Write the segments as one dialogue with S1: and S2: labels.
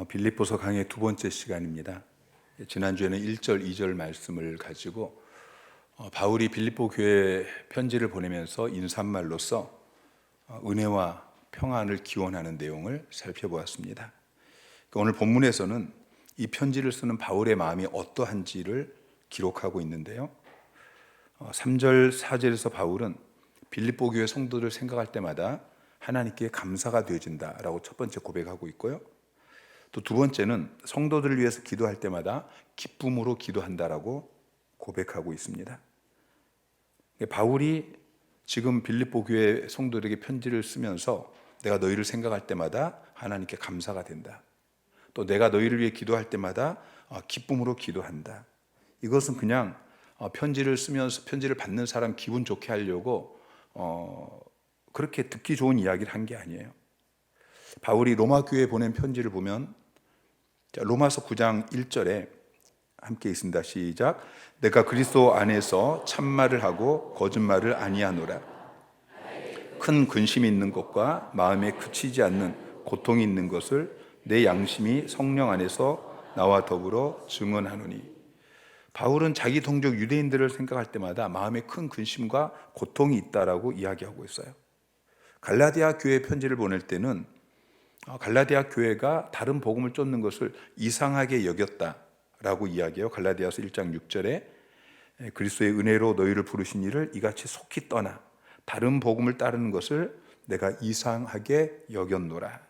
S1: 빌립보서 강의 두 번째 시간입니다. 지난주에는 1절, 2절 말씀을 가지고 바울이 빌립보 교회에 편지를 보내면서 인사말로써 은혜와 평안을 기원하는 내용을 살펴보았습니다. 오늘 본문에서는 이 편지를 쓰는 바울의 마음이 어떠한지를 기록하고 있는데요. 3절, 4절에서 바울은 빌립보 교회 성도들 생각할 때마다 하나님께 감사가 되어진다라고 첫 번째 고백하고 있고요. 또 두 번째는 성도들을 위해서 기도할 때마다 기쁨으로 기도한다라고 고백하고 있습니다. 바울이 지금 빌립보 교회 성도들에게 편지를 쓰면서 내가 너희를 생각할 때마다 하나님께 감사가 된다. 또 내가 너희를 위해 기도할 때마다 기쁨으로 기도한다. 이것은 그냥 편지를 쓰면서 편지를 받는 사람 기분 좋게 하려고 그렇게 듣기 좋은 이야기를 한 게 아니에요. 바울이 로마 교회에 보낸 편지를 보면 로마서 9장 1절에 함께 있습니다. 시작. 내가 그리스도 안에서 참말을 하고 거짓말을 아니하노라. 큰 근심이 있는 것과 마음에 그치지 않는 고통이 있는 것을 내 양심이 성령 안에서 나와 더불어 증언하노니. 바울은 자기 동족 유대인들을 생각할 때마다 마음에 큰 근심과 고통이 있다라고 이야기하고 있어요. 갈라디아 교회 편지를 보낼 때는 갈라디아 교회가 다른 복음을 쫓는 것을 이상하게 여겼다라고 이야기해요. 갈라디아서 1장 6절에 그리스도의 은혜로 너희를 부르신 이를 이같이 속히 떠나 다른 복음을 따르는 것을 내가 이상하게 여겼노라.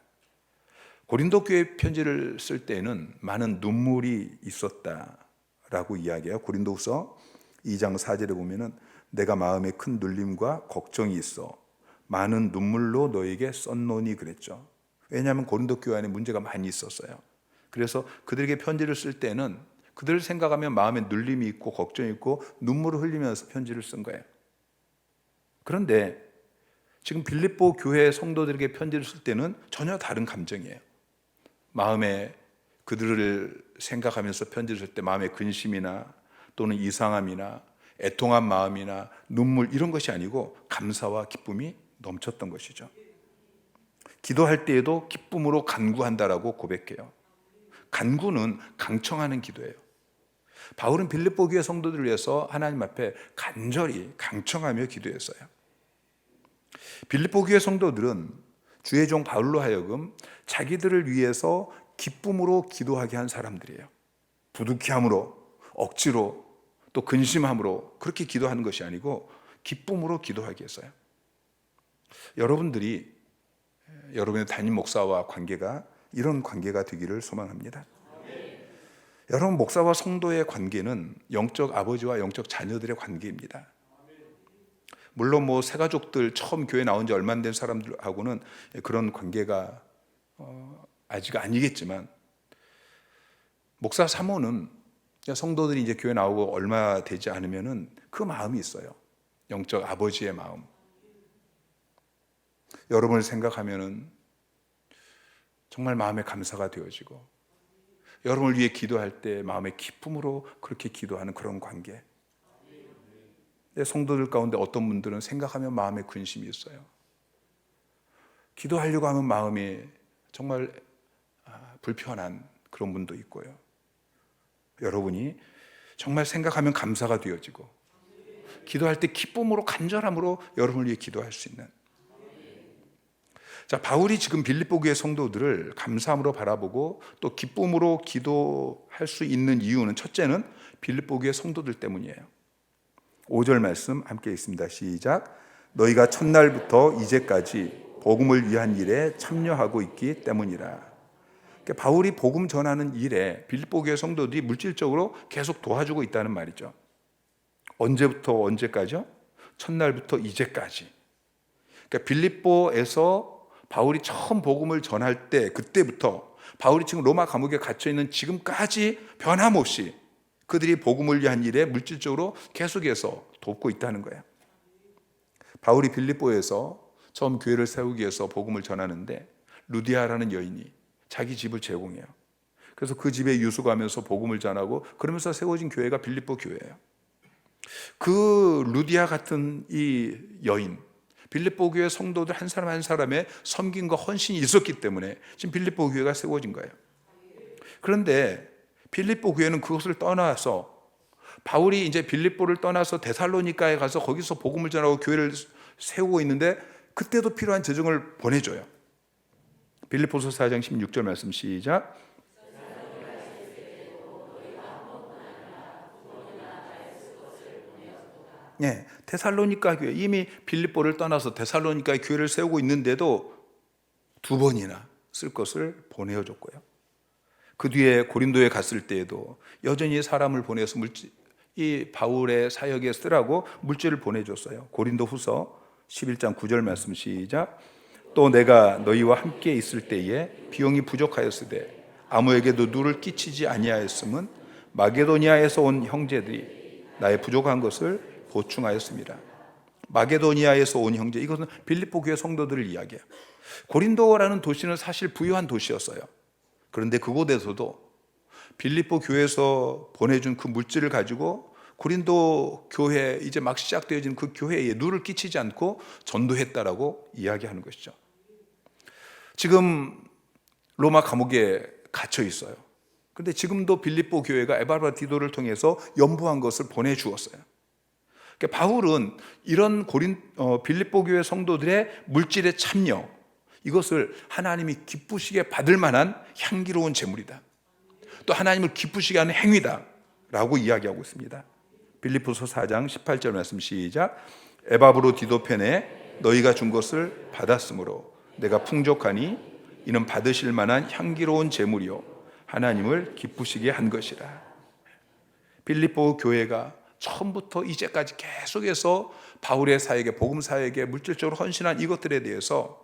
S1: 고린도 교회 편지를 쓸 때는 많은 눈물이 있었다라고 이야기해요. 고린도후서 2장 4절에 보면은 내가 마음에 큰 눌림과 걱정이 있어 많은 눈물로 너에게 썼노니 그랬죠. 왜냐하면 고린도 교회 안에 문제가 많이 있었어요. 그래서 그들에게 편지를 쓸 때는 그들을 생각하면 마음에 눌림이 있고 걱정이 있고 눈물을 흘리면서 편지를 쓴 거예요. 그런데 지금 빌립보 교회 성도들에게 편지를 쓸 때는 전혀 다른 감정이에요. 마음에 그들을 생각하면서 편지를 쓸 때 마음의 근심이나 또는 이상함이나 애통한 마음이나 눈물 이런 것이 아니고 감사와 기쁨이 넘쳤던 것이죠. 기도할 때에도 기쁨으로 간구한다라고 고백해요. 간구는 강청하는 기도예요. 바울은 빌립보 교회 성도들을 위해서 하나님 앞에 간절히 강청하며 기도했어요. 빌립보 교회 성도들은 주의 종 바울로 하여금 자기들을 위해서 기쁨으로 기도하게 한 사람들이에요. 부득이함으로, 억지로, 또 근심함으로 그렇게 기도하는 것이 아니고 기쁨으로 기도하게 했어요. 여러분의 담임 목사와 관계가 이런 관계가 되기를 소망합니다. 여러분, 목사와 성도의 관계는 영적 아버지와 영적 자녀들의 관계입니다. 물론 새가족들 처음 교회 나온 지 얼마 안 된 사람들하고는 그런 관계가 아직 아니겠지만 목사 사모는 성도들이 이제 교회 나오고 얼마 되지 않으면은 그 마음이 있어요. 영적 아버지의 마음. 여러분을 생각하면은 정말 마음에 감사가 되어지고 여러분을 위해 기도할 때 마음의 기쁨으로 그렇게 기도하는 그런 관계. 성도들 가운데 어떤 분들은 생각하면 마음에 근심이 있어요. 기도하려고 하면 마음이 정말 불편한 그런 분도 있고요. 여러분이 정말 생각하면 감사가 되어지고 기도할 때 기쁨으로 간절함으로 여러분을 위해 기도할 수 있는. 자, 바울이 지금 빌립보 교회 성도들을 감사함으로 바라보고 또 기쁨으로 기도할 수 있는 이유는 첫째는 빌립보 교회 성도들 때문이에요. 5절 말씀 함께 있습니다. 시작. 너희가 첫날부터 이제까지 복음을 위한 일에 참여하고 있기 때문이라. 그러니까 바울이 복음 전하는 일에 빌립보 교회 성도들이 물질적으로 계속 도와주고 있다는 말이죠. 언제부터 언제까지요? 첫날부터 이제까지. 그러니까 빌립보에서 바울이 처음 복음을 전할 때 그때부터 바울이 지금 로마 감옥에 갇혀 있는 지금까지 변함없이 그들이 복음을 위한 일에 물질적으로 계속해서 돕고 있다는 거예요. 바울이 빌립보에서 처음 교회를 세우기 위해서 복음을 전하는데 루디아라는 여인이 자기 집을 제공해요. 그래서 그 집에 유숙하면서 복음을 전하고 그러면서 세워진 교회가 빌립보 교회예요. 그 루디아 같은 이 여인, 빌립보 교회 성도들 한 사람 한 사람의 섬김과 헌신이 있었기 때문에 지금 빌립보 교회가 세워진 거예요. 그런데 빌립보 교회는 그것을 떠나서 바울이 이제 빌립보를 떠나서 데살로니가에 가서 거기서 복음을 전하고 교회를 세우고 있는데 그때도 필요한 재정을 보내줘요. 빌립보서 4장 16절 말씀 시작. 네, 데살로니가 교회, 이미 빌립보를 떠나서 데살로니가의 교회를 세우고 있는데도 2번이나 쓸 것을 보내어줬고요. 그 뒤에 고린도에 갔을 때에도 여전히 사람을 보내서 이 바울의 사역에 쓰라고 물질을 보내줬어요. 고린도 후서 11장 9절 말씀 시작. 또 내가 너희와 함께 있을 때에 비용이 부족하였으되 아무에게도 누를 끼치지 아니하였음은 마게도니아에서 온 형제들이 나의 부족한 것을 보충하였습니다. 마게도니아에서 온 형제, 이것은 빌립보 교회 성도들을 이야기해요. 고린도라는 도시는 사실 부유한 도시였어요. 그런데 그곳에서도 빌립보 교회에서 보내준 그 물질을 가지고 고린도 교회, 이제 막 시작되어진 그 교회에 누를 끼치지 않고 전도했다라고 이야기하는 것이죠. 지금 로마 감옥에 갇혀 있어요. 그런데 지금도 빌립보 교회가 에바브라디도를 통해서 연부한 것을 보내주었어요. 그러니까 바울은 이런 빌립보 교회 성도들의 물질의 참여, 이것을 하나님이 기쁘시게 받을 만한 향기로운 제물이다, 또 하나님을 기쁘시게 하는 행위다 라고 이야기하고 있습니다. 빌립보서 4장 18절 말씀 시작. 에바브로디도 편에 너희가 준 것을 받았으므로 내가 풍족하니 이는 받으실 만한 향기로운 제물이요 하나님을 기쁘시게 한 것이라. 빌립보 교회가 처음부터 이제까지 계속해서 바울의 사역에, 복음 사역에 물질적으로 헌신한 이것들에 대해서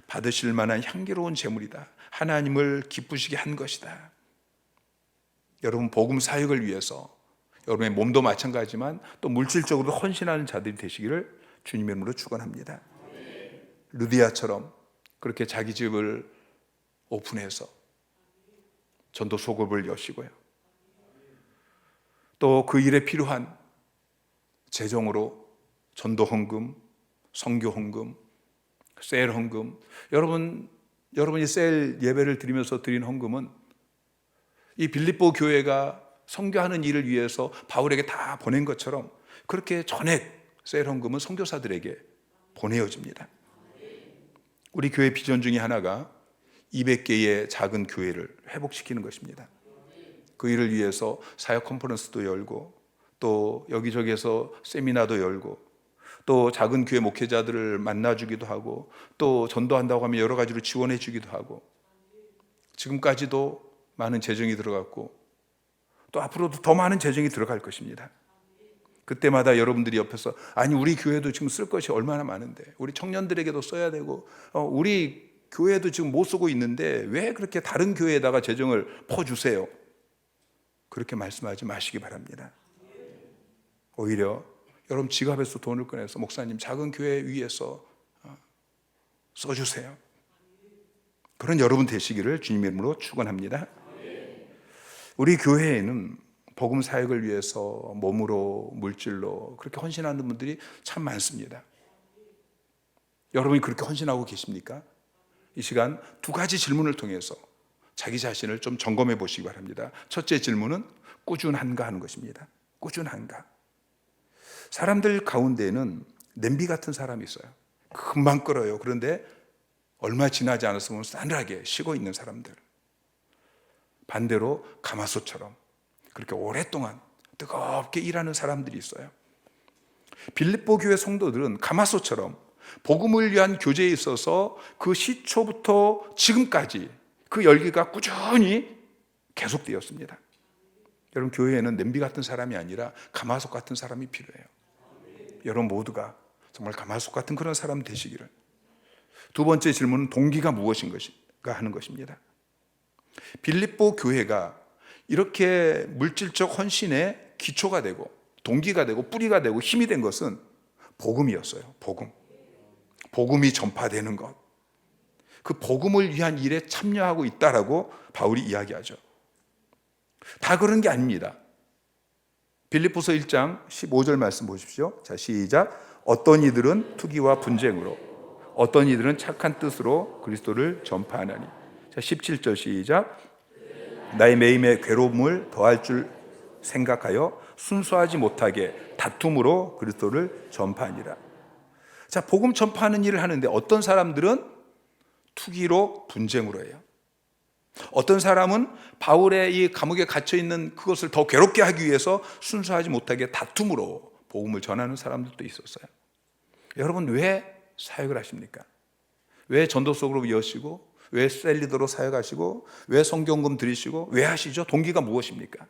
S1: 받으실 만한 향기로운 제물이다, 하나님을 기쁘시게 한 것이다. 여러분, 복음 사역을 위해서 여러분의 몸도 마찬가지지만 또 물질적으로 헌신하는 자들이 되시기를 주님의 이름으로 축원합니다. 루디아처럼 그렇게 자기 집을 오픈해서 전도 소급을 여시고요, 또 그 일에 필요한 재정으로 전도 헌금, 선교 헌금, 셀 헌금, 여러분이 셀 예배를 드리면서 드린 헌금은 이 빌립보 교회가 선교하는 일을 위해서 바울에게 다 보낸 것처럼 그렇게 전액 셀 헌금은 선교사들에게 보내어집니다. 우리 교회 비전 중에 하나가 200개의 작은 교회를 회복시키는 것입니다. 그 일을 위해서 사역 컨퍼런스도 열고, 또 여기저기에서 세미나도 열고, 또 작은 교회 목회자들을 만나주기도 하고, 또 전도한다고 하면 여러 가지로 지원해 주기도 하고, 지금까지도 많은 재정이 들어갔고 또 앞으로도 더 많은 재정이 들어갈 것입니다. 그때마다 여러분들이 옆에서, 아니 우리 교회도 지금 쓸 것이 얼마나 많은데, 우리 청년들에게도 써야 되고, 우리 교회도 지금 못 쓰고 있는데 왜 그렇게 다른 교회에다가 재정을 퍼주세요, 그렇게 말씀하지 마시기 바랍니다. 오히려 여러분 지갑에서 돈을 꺼내서 목사님 작은 교회 위해서 써주세요, 그런 여러분 되시기를 주님의 이름으로 축원합니다. 우리 교회에는 복음 사역을 위해서 몸으로, 물질로 그렇게 헌신하는 분들이 참 많습니다. 여러분이 그렇게 헌신하고 계십니까? 이 시간 2가지 질문을 통해서 자기 자신을 좀 점검해 보시기 바랍니다. 첫째 질문은 꾸준한가 하는 것입니다. 꾸준한가? 사람들 가운데에는 냄비 같은 사람이 있어요. 금방 끓어요. 그런데 얼마 지나지 않았으면 싸늘하게 식어 있는 사람들. 반대로 가마솥처럼 그렇게 오랫동안 뜨겁게 일하는 사람들이 있어요. 빌립보 교회 성도들은 가마솥처럼 복음을 위한 교제에 있어서 그 시초부터 지금까지 그 열기가 꾸준히 계속되었습니다. 여러분, 교회에는 냄비 같은 사람이 아니라 가마솥 같은 사람이 필요해요. 여러분 모두가 정말 가마솥 같은 그런 사람 되시기를. 2번째 질문은 동기가 무엇인가 하는 것입니다. 빌립보 교회가 이렇게 물질적 헌신의 기초가 되고 동기가 되고 뿌리가 되고 힘이 된 것은 복음이었어요. 복음이 전파되는 것, 그 복음을 위한 일에 참여하고 있다라고 바울이 이야기하죠. 다 그런 게 아닙니다. 빌립보서 1장 15절 말씀 보십시오. 자, 시작. 어떤 이들은 투기와 분쟁으로, 어떤 이들은 착한 뜻으로 그리스도를 전파하나니. 자, 17절 시작. 나의 매임에 괴로움을 더할 줄 생각하여 순수하지 못하게 다툼으로 그리스도를 전파하니라. 자, 복음 전파하는 일을 하는데 어떤 사람들은 투기로 분쟁으로 해요. 어떤 사람은 바울의 이 감옥에 갇혀 있는 그것을 더 괴롭게 하기 위해서 순수하지 못하게 다툼으로 복음을 전하는 사람들도 있었어요. 여러분, 왜 사역을 하십니까? 왜 전도석으로 여시고, 왜 셀리더로 사역하시고, 왜 성경금 드리시고, 왜 하시죠? 동기가 무엇입니까?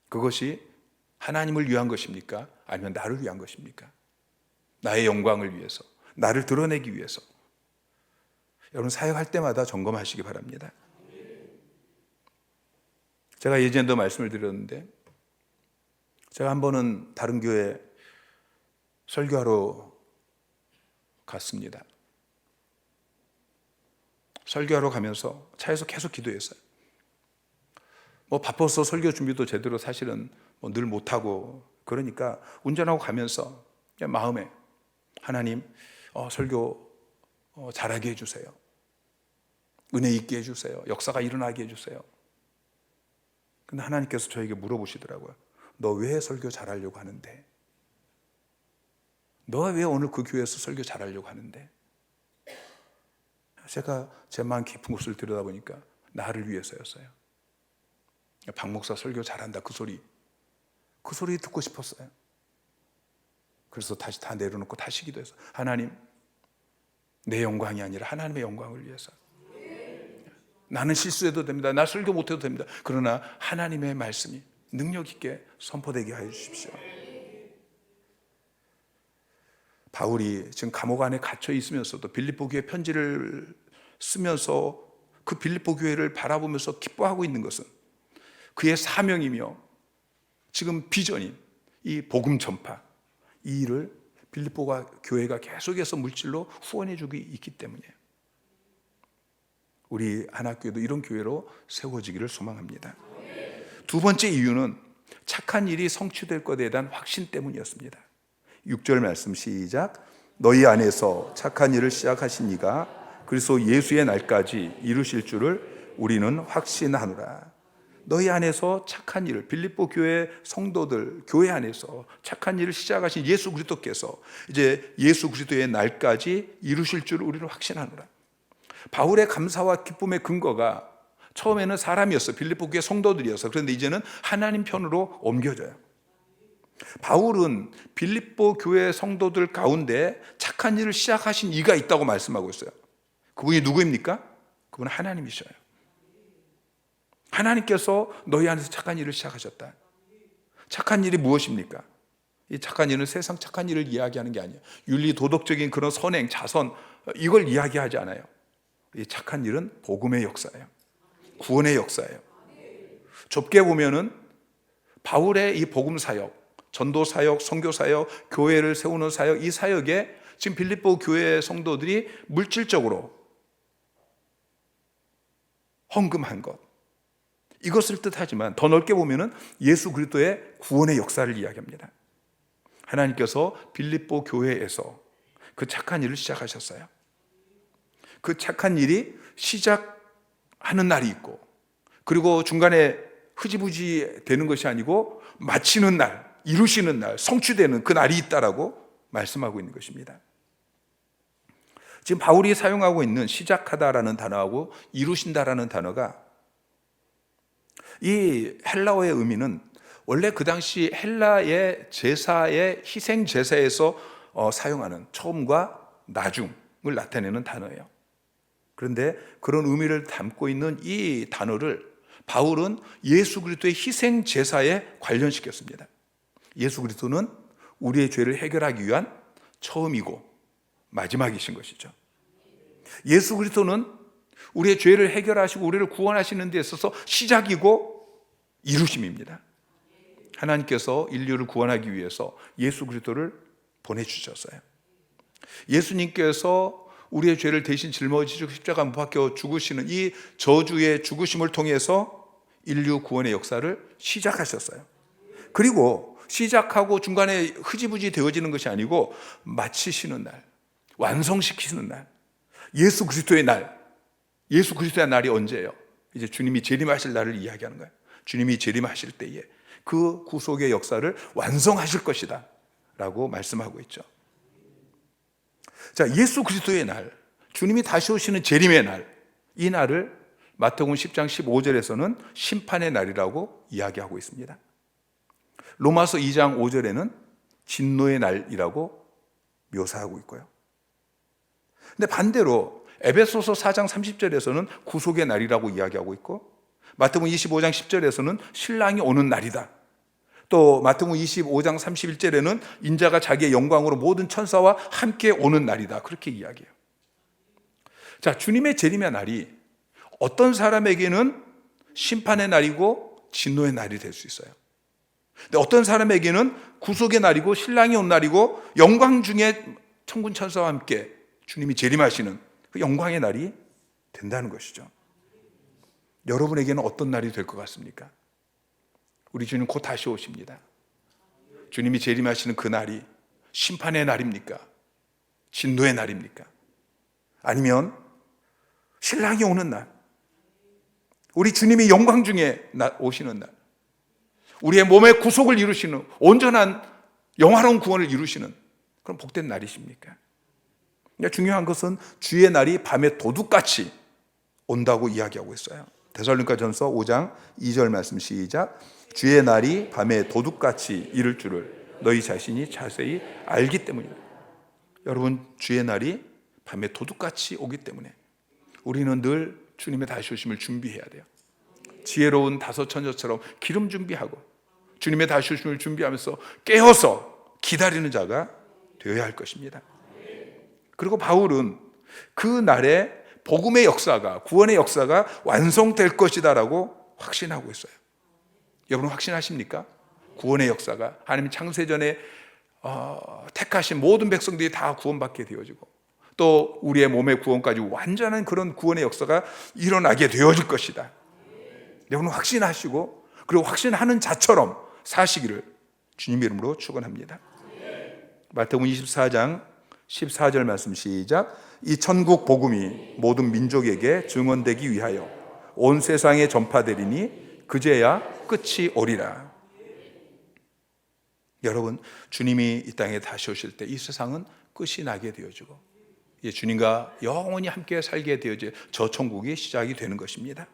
S1: 그것이 하나님을 위한 것입니까? 아니면 나를 위한 것입니까? 나의 영광을 위해서, 나를 드러내기 위해서. 여러분, 사역할 때마다 점검하시기 바랍니다. 제가 예전에도 말씀을 드렸는데, 제가 한 번은 다른 교회 설교하러 갔습니다. 설교하러 가면서 차에서 계속 기도했어요. 바빠서 설교 준비도 제대로 사실은 늘 못하고, 그러니까 운전하고 가면서 그냥 마음에 하나님, 설교 잘하게 해주세요. 은혜 있게 해주세요. 역사가 일어나게 해주세요. 근데 하나님께서 저에게 물어보시더라고요. 너 왜 설교 잘하려고 하는데? 너 왜 오늘 그 교회에서 설교 잘하려고 하는데? 제가 제 마음 깊은 곳을 들여다보니까 나를 위해서였어요. 박 목사 설교 잘한다, 그 소리 듣고 싶었어요. 그래서 다시 다 내려놓고 다시 기도해서, 하나님, 내 영광이 아니라 하나님의 영광을 위해서. 나는 실수해도 됩니다. 나 설교 못해도 됩니다. 그러나 하나님의 말씀이 능력 있게 선포되게 하여 주십시오. 바울이 지금 감옥 안에 갇혀 있으면서도 빌립보 교회 편지를 쓰면서 그 빌립보 교회를 바라보면서 기뻐하고 있는 것은 그의 사명이며 지금 비전인 이 복음 전파, 이 일을 빌립보가 교회가 계속해서 물질로 후원해 주고 있기 때문이에요. 우리 한학교도 이런 교회로 세워지기를 소망합니다. 두 번째 이유는 착한 일이 성취될 것에 대한 확신 때문이었습니다. 6절 말씀 시작. 너희 안에서 착한 일을 시작하신 이가 그리스도 예수의 날까지 이루실 줄을 우리는 확신하노라. 너희 안에서 착한 일을, 빌립보 교회 성도들 교회 안에서 착한 일을 시작하신 예수 그리스도께서 이제 예수 그리스도의 날까지 이루실 줄을 우리는 확신하노라. 바울의 감사와 기쁨의 근거가 처음에는 사람이었어요. 빌립보 교회 성도들이었어요. 그런데 이제는 하나님 편으로 옮겨져요. 바울은 빌립보 교회 성도들 가운데 착한 일을 시작하신 이가 있다고 말씀하고 있어요. 그분이 누구입니까? 그분은 하나님이셔요. 하나님께서 너희 안에서 착한 일을 시작하셨다. 착한 일이 무엇입니까? 이 착한 일은 세상 착한 일을 이야기하는 게 아니에요. 윤리 도덕적인 그런 선행, 자선, 이걸 이야기하지 않아요. 이 착한 일은 복음의 역사예요. 구원의 역사예요. 좁게 보면은 바울의 이 복음 사역, 전도 사역, 선교 사역, 교회를 세우는 사역, 이 사역에 지금 빌립보 교회 성도들이 물질적으로 헌금한 것, 이것을 뜻하지만 더 넓게 보면은 예수 그리스도의 구원의 역사를 이야기합니다. 하나님께서 빌립보 교회에서 그 착한 일을 시작하셨어요. 그 착한 일이 시작하는 날이 있고, 그리고 중간에 흐지부지 되는 것이 아니고 마치는 날, 이루시는 날, 성취되는 그 날이 있다라고 말씀하고 있는 것입니다. 지금 바울이 사용하고 있는 시작하다라는 단어하고 이루신다라는 단어가, 이 헬라어의 의미는 원래 그 당시 헬라의 제사의 희생 제사에서 사용하는 처음과 나중을 나타내는 단어예요. 그런데 그런 의미를 담고 있는 이 단어를 바울은 예수 그리스도의 희생 제사에 관련시켰습니다. 예수 그리스도는 우리의 죄를 해결하기 위한 처음이고 마지막이신 것이죠. 예수 그리스도는 우리의 죄를 해결하시고 우리를 구원하시는 데 있어서 시작이고 이루심입니다. 하나님께서 인류를 구원하기 위해서 예수 그리스도를 보내주셨어요. 예수님께서 우리의 죄를 대신 짊어지시고 십자가 못 박혀 죽으시는 이 저주의 죽으심을 통해서 인류 구원의 역사를 시작하셨어요. 그리고 시작하고 중간에 흐지부지 되어지는 것이 아니고 마치시는 날, 완성시키시는 날, 예수 그리스도의 날. 예수 그리스도의 날이 언제예요? 이제 주님이 재림하실 날을 이야기하는 거예요. 주님이 재림하실 때에 그 구속의 역사를 완성하실 것이다 라고 말씀하고 있죠. 자, 예수 그리스도의 날, 주님이 다시 오시는 재림의 날, 이 날을 마태복음 10장 15절에서는 심판의 날이라고 이야기하고 있습니다. 로마서 2장 5절에는 진노의 날이라고 묘사하고 있고요. 근데 반대로 에베소서 4장 30절에서는 구속의 날이라고 이야기하고 있고, 마태복음 25장 10절에서는 신랑이 오는 날이다. 또 마태복음 25장 31절에는 인자가 자기의 영광으로 모든 천사와 함께 오는 날이다. 그렇게 이야기해요. 자, 주님의 재림의 날이 어떤 사람에게는 심판의 날이고 진노의 날이 될 수 있어요. 근데 어떤 사람에게는 구속의 날이고 신랑이 온 날이고 영광 중에 천군 천사와 함께 주님이 재림하시는 그 영광의 날이 된다는 것이죠. 여러분에게는 어떤 날이 될 것 같습니까? 우리 주님 곧 다시 오십니다. 주님이 재림하시는 그 날이 심판의 날입니까? 진노의 날입니까? 아니면 신랑이 오는 날, 우리 주님이 영광 중에 오시는 날, 우리의 몸의 구속을 이루시는 온전한 영화로운 구원을 이루시는 그런 복된 날이십니까? 중요한 것은 주의 날이 밤에 도둑같이 온다고 이야기하고 있어요. 데살로니가전서 5장 2절 말씀 시작. 주의 날이 밤에 도둑같이 이를 줄을 너희 자신이 자세히 알기 때문이다. 여러분, 주의 날이 밤에 도둑같이 오기 때문에 우리는 늘 주님의 다시 오심을 준비해야 돼요. 지혜로운 다섯 처녀처럼 기름 준비하고 주님의 다시 오심을 준비하면서 깨어서 기다리는 자가 되어야 할 것입니다. 그리고 바울은 그 날에 복음의 역사가, 구원의 역사가 완성될 것이다라고 확신하고 있어요. 여러분 확신하십니까? 구원의 역사가 하나님 창세전에 택하신 모든 백성들이 다 구원받게 되어지고 또 우리의 몸의 구원까지 완전한 그런 구원의 역사가 일어나게 되어질 것이다. 여러분 확신하시고 그리고 확신하는 자처럼 사시기를 주님의 이름으로 축원합니다. 마태복음 24장 14절 말씀 시작. 이 천국 복음이 모든 민족에게 증언되기 위하여 온 세상에 전파되리니 그제야 끝이 오리라. 여러분, 주님이 이 땅에 다시 오실 때 이 세상은 끝이 나게 되어지고 주님과 영원히 함께 살게 되어질 저 천국이 시작이 되는 것입니다.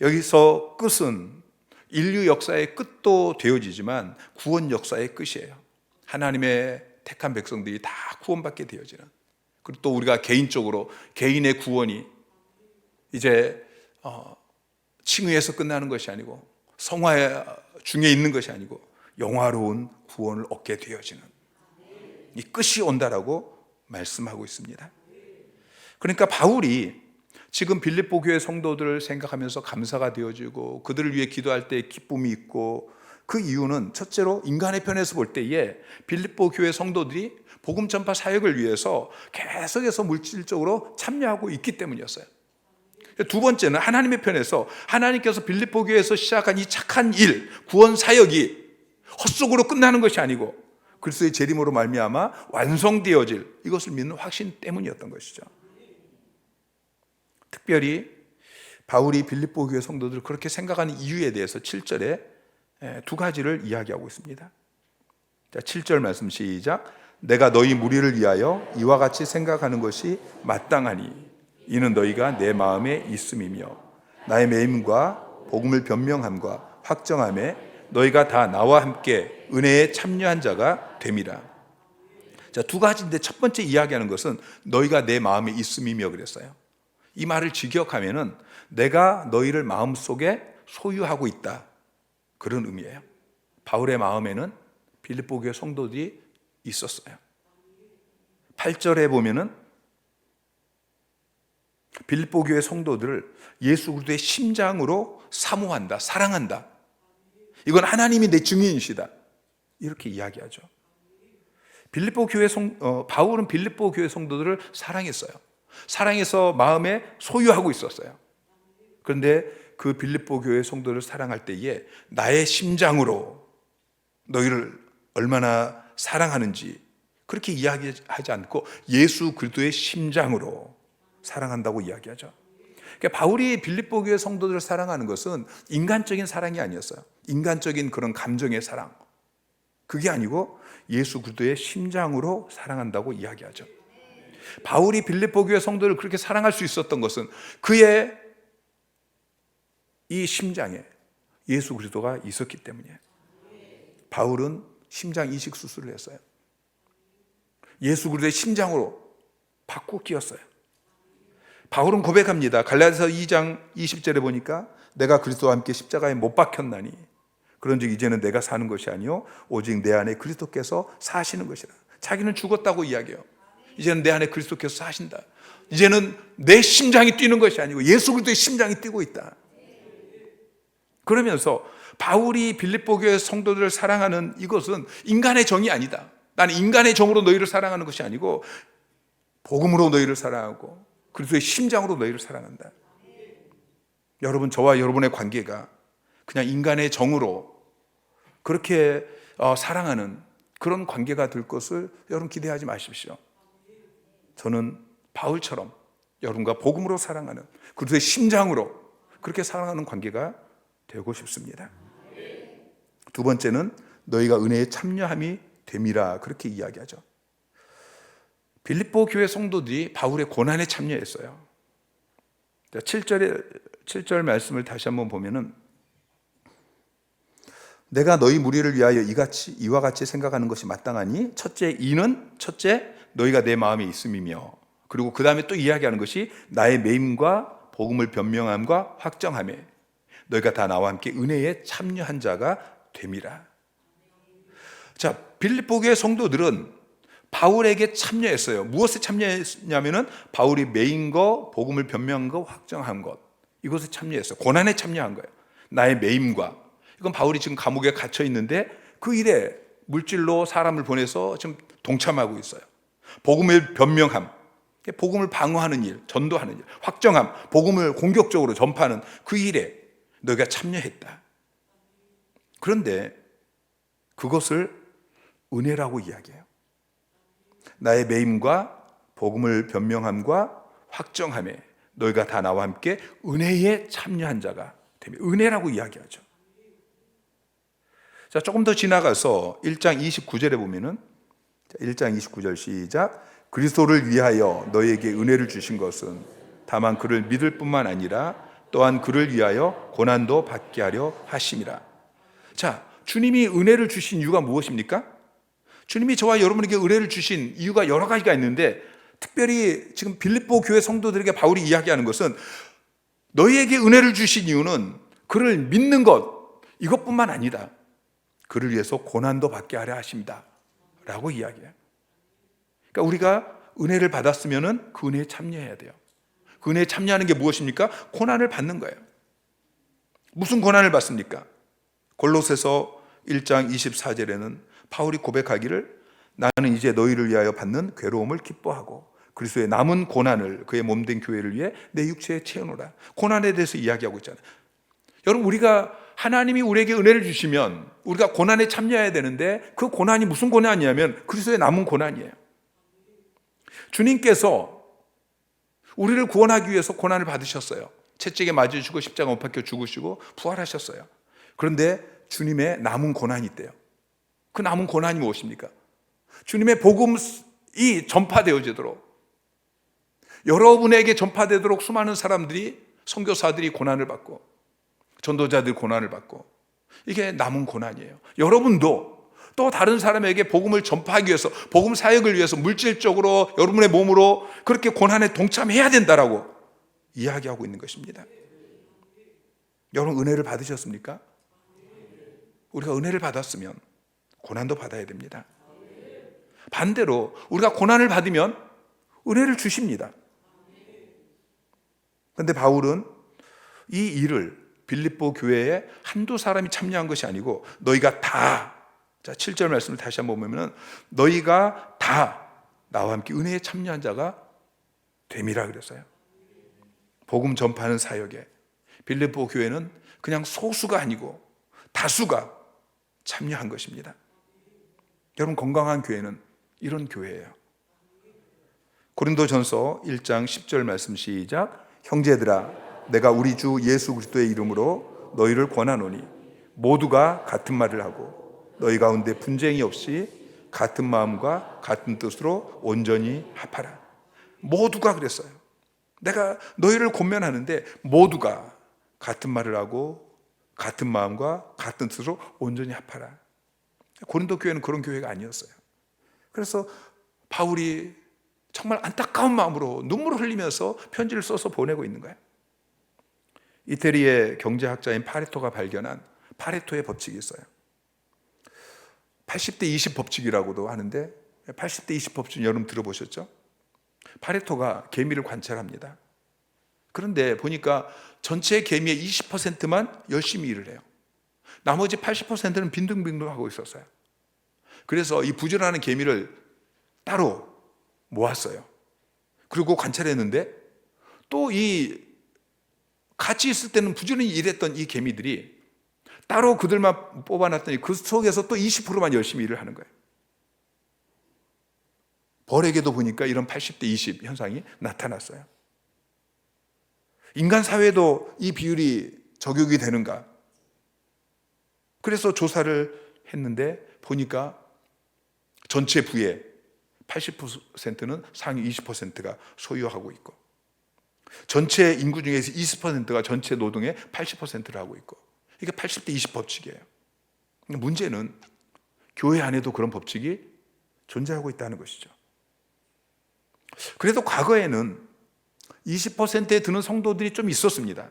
S1: 여기서 끝은 인류 역사의 끝도 되어지지만 구원 역사의 끝이에요. 하나님의 택한 백성들이 다 구원받게 되어지는, 그리고 또 우리가 개인적으로 개인의 구원이 이제 칭의에서 끝나는 것이 아니고 성화 중에 있는 것이 아니고 영화로운 구원을 얻게 되어지는 이 끝이 온다라고 말씀하고 있습니다. 그러니까 바울이 지금 빌립보 교회 성도들을 생각하면서 감사가 되어지고 그들을 위해 기도할 때 기쁨이 있고, 그 이유는 첫째로 인간의 편에서 볼 때에 빌립보 교회 성도들이 복음 전파 사역을 위해서 계속해서 물질적으로 참여하고 있기 때문이었어요. 두 번째는 하나님의 편에서 하나님께서 빌립보 교회에서 시작한 이 착한 일, 구원 사역이 헛속으로 끝나는 것이 아니고 그리스도의 재림으로 말미암아 완성되어질 이것을 믿는 확신 때문이었던 것이죠. 특별히 바울이 빌립보 교회 성도들을 그렇게 생각하는 이유에 대해서 7절에 두 가지를 이야기하고 있습니다. 자, 7절 말씀 시작. 내가 너희 무리를 위하여 이와 같이 생각하는 것이 마땅하니 이는 너희가 내 마음에 있음이며 나의 매임과 복음을 변명함과 확정함에 너희가 다 나와 함께 은혜에 참여한 자가 됨이라. 자, 두 가지인데 첫 번째 이야기하는 것은 너희가 내 마음에 있음이며 그랬어요. 이 말을 직역하면은 내가 너희를 마음속에 소유하고 있다, 그런 의미예요. 바울의 마음에는 빌립보 교회 성도들이 있었어요. 8절에 보면은 빌립보 교회 성도들을 예수 그리스도의 심장으로 사모한다, 사랑한다. 이건 하나님이 내 증인이시다, 이렇게 이야기하죠. 바울은 빌립보 교회 성도들을 사랑했어요. 사랑해서 마음에 소유하고 있었어요. 그런데 그 빌립보 교회 성도를 사랑할 때에 나의 심장으로 너희를 얼마나 사랑하는지 그렇게 이야기하지 않고 예수 그리스도의 심장으로 사랑한다고 이야기하죠. 그러니까 바울이 빌립보 교회 성도들을 사랑하는 것은 인간적인 사랑이 아니었어요. 인간적인 그런 감정의 사랑. 그게 아니고 예수 그리스도의 심장으로 사랑한다고 이야기하죠. 바울이 빌립보 교회 성도를 그렇게 사랑할 수 있었던 것은 그의 이 심장에 예수 그리스도가 있었기 때문이에요. 바울은 심장 이식 수술을 했어요. 예수 그리스도의 심장으로 바꾸어 끼었어요. 바울은 고백합니다. 갈라디아서 2장 20절에 보니까 내가 그리스도와 함께 십자가에 못 박혔나니 그런즉 이제는 내가 사는 것이 아니요 오직 내 안에 그리스도께서 사시는 것이라. 자기는 죽었다고 이야기해요. 이제는 내 안에 그리스도께서 사신다. 이제는 내 심장이 뛰는 것이 아니고 예수 그리스도의 심장이 뛰고 있다. 그러면서 바울이 빌립보 교회 성도들을 사랑하는 이것은 인간의 정이 아니다. 나는 인간의 정으로 너희를 사랑하는 것이 아니고 복음으로 너희를 사랑하고 그리스도의 심장으로 너희를 사랑한다. 여러분, 저와 여러분의 관계가 그냥 인간의 정으로 그렇게 사랑하는 그런 관계가 될 것을 여러분 기대하지 마십시오. 저는 바울처럼 여러분과 복음으로 사랑하는 그리스도의 심장으로 그렇게 사랑하는 관계가 되고 싶습니다. 두 번째는 너희가 은혜에 참여함이 됨이라 그렇게 이야기하죠. 빌립보 교회 성도들이 바울의 고난에 참여했어요. 7절 말씀을 다시 한번 보면은 내가 너희 무리를 위하여 이와 같이 생각하는 것이 마땅하니 첫째 너희가 내 마음에 있음이며 그리고 그 다음에 또 이야기하는 것이 나의 매임과 복음을 변명함과 확정함에 너희가 다 나와 함께 은혜에 참여한 자가 됨이라. 자, 빌립보 교회 성도들은 바울에게 참여했어요. 무엇에 참여했냐면은 바울이 매인 것, 복음을 변명한 것, 확정한 것, 이것에 참여했어요. 고난에 참여한 거예요. 나의 매임과, 이건 바울이 지금 감옥에 갇혀 있는데 그 일에 물질로 사람을 보내서 지금 동참하고 있어요. 복음을 변명함, 복음을 방어하는 일, 전도하는 일, 확정함, 복음을 공격적으로 전파하는 그 일에 너희가 참여했다. 그런데 그것을 은혜라고 이야기해요. 나의 매임과 복음을 변명함과 확정함에 너희가 다 나와 함께 은혜에 참여한 자가 되며 은혜라고 이야기하죠. 자, 조금 더 지나가서 1장 29절에 보면은 1장 29절 시작. 그리스도를 위하여 너희에게 은혜를 주신 것은 다만 그를 믿을 뿐만 아니라 또한 그를 위하여 고난도 받게 하려 하심이라. 자, 주님이 은혜를 주신 이유가 무엇입니까? 주님이 저와 여러분에게 은혜를 주신 이유가 여러 가지가 있는데 특별히 지금 빌립보 교회 성도들에게 바울이 이야기하는 것은 너희에게 은혜를 주신 이유는 그를 믿는 것 이것뿐만 아니다. 그를 위해서 고난도 받게 하려 하십니다 라고 이야기해요. 그러니까 우리가 은혜를 받았으면 그 은혜에 참여해야 돼요. 그 은혜에 참여하는 게 무엇입니까? 고난을 받는 거예요. 무슨 고난을 받습니까? 골로새서 1장 24절에는 바울이 고백하기를 나는 이제 너희를 위하여 받는 괴로움을 기뻐하고 그리스도의 남은 고난을 그의 몸된 교회를 위해 내 육체에 채우노라. 고난에 대해서 이야기하고 있잖아요. 여러분, 우리가 하나님이 우리에게 은혜를 주시면 우리가 고난에 참여해야 되는데 그 고난이 무슨 고난이냐면 그리스도의 남은 고난이에요. 주님께서 우리를 구원하기 위해서 고난을 받으셨어요. 채찍에 맞으시고 십자가 못 박혀 죽으시고 부활하셨어요. 그런데 주님의 남은 고난이 있대요. 그 남은 고난이 무엇입니까? 주님의 복음이 전파되어지도록 여러분에게 전파되도록 수많은 사람들이 선교사들이 고난을 받고 전도자들이 고난을 받고 이게 남은 고난이에요. 여러분도 또 다른 사람에게 복음을 전파하기 위해서 복음 사역을 위해서 물질적으로 여러분의 몸으로 그렇게 고난에 동참해야 된다라고 이야기하고 있는 것입니다. 여러분 은혜를 받으셨습니까? 우리가 은혜를 받았으면 고난도 받아야 됩니다. 반대로 우리가 고난을 받으면 은혜를 주십니다. 그런데 바울은 이 일을 빌립보 교회에 한두 사람이 참여한 것이 아니고 너희가 다, 자 7절 말씀을 다시 한번 보면 너희가 다 나와 함께 은혜에 참여한 자가 됨이라 그랬어요. 복음 전파하는 사역에 빌립보 교회는 그냥 소수가 아니고 다수가 참여한 것입니다. 여러분 건강한 교회는 이런 교회예요. 고린도전서 1장 10절 말씀 시작. 형제들아 내가 우리 주 예수 그리스도의 이름으로 너희를 권하노니 모두가 같은 말을 하고 너희 가운데 분쟁이 없이 같은 마음과 같은 뜻으로 온전히 합하라. 모두가 그랬어요. 내가 너희를 권면하는데 모두가 같은 말을 하고 같은 마음과 같은 뜻으로 온전히 합하라. 고린도 교회는 그런 교회가 아니었어요. 그래서 바울이 정말 안타까운 마음으로 눈물을 흘리면서 편지를 써서 보내고 있는 거예요. 이태리의 경제학자인 파레토가 발견한 파레토의 법칙이 있어요. 80대 20 법칙이라고도 하는데, 80대 20 법칙 여러분 들어보셨죠? 파레토가 개미를 관찰합니다. 그런데 보니까 전체 개미의 20%만 열심히 일을 해요. 나머지 80%는 빈둥빈둥 하고 있었어요. 그래서 이 부지런한 개미를 따로 모았어요. 그리고 관찰했는데 또 이 같이 있을 때는 부지런히 일했던 이 개미들이 따로 그들만 뽑아놨더니 그 속에서 또 20%만 열심히 일을 하는 거예요. 벌에게도 보니까 이런 80대 20 현상이 나타났어요. 인간 사회도 이 비율이 적용이 되는가? 그래서 조사를 했는데 보니까 전체 부의 80%는 상위 20%가 소유하고 있고, 전체 인구 중에서 20%가 전체 노동의 80%를 하고 있고, 이게 80대 20 법칙이에요. 문제는 교회 안에도 그런 법칙이 존재하고 있다는 것이죠. 그래도 과거에는 20%에 드는 성도들이 좀 있었습니다.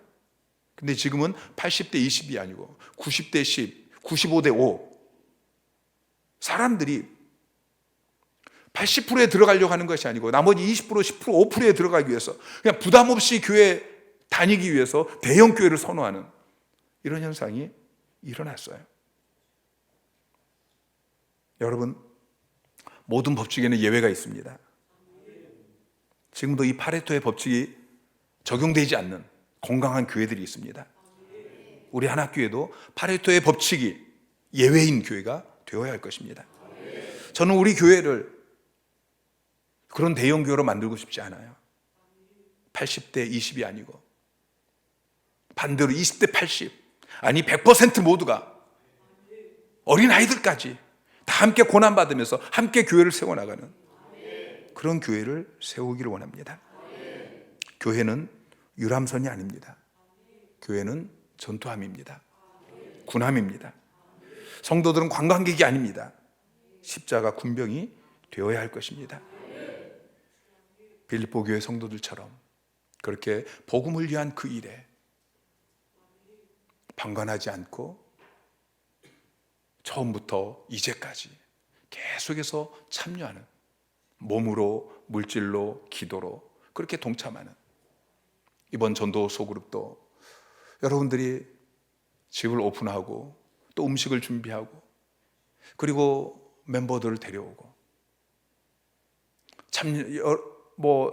S1: 근데 지금은 80대 20이 아니고 90대 10, 95대 5. 사람들이 80%에 들어가려고 하는 것이 아니고 나머지 20%, 10%, 5%에 들어가기 위해서 그냥 부담 없이 교회 다니기 위해서 대형 교회를 선호하는 이런 현상이 일어났어요. 여러분, 모든 법칙에는 예외가 있습니다. 지금도 이 파레토의 법칙이 적용되지 않는 건강한 교회들이 있습니다. 우리 한학교에도 파레토의 법칙이 예외인 교회가 되어야 할 것입니다. 저는 우리 교회를 그런 대형 교회로 만들고 싶지 않아요. 80대 20이 아니고 반대로 20대 80, 아니 100% 모두가, 어린 아이들까지 다 함께 고난받으면서 함께 교회를 세워나가는 그런 교회를 세우기를 원합니다. 교회는 유람선이 아닙니다. 교회는 전투함입니다. 군함입니다. 성도들은 관광객이 아닙니다. 십자가 군병이 되어야 할 것입니다. 빌립보 교회 성도들처럼 그렇게 복음을 위한 그 일에 방관하지 않고 처음부터 이제까지 계속해서 참여하는, 몸으로, 물질로, 기도로 그렇게 동참하는 이번 전도 소그룹도 여러분들이 집을 오픈하고 또 음식을 준비하고 그리고 멤버들을 데려오고,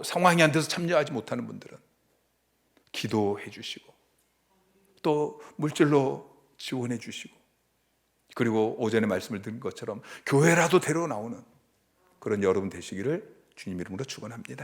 S1: 상황이 안 돼서 참여하지 못하는 분들은 기도해 주시고 또 물질로 지원해 주시고, 그리고 오전에 말씀을 드린 것처럼 교회라도 데려 나오는 그런 여러분 되시기를 주님 이름으로 축원합니다.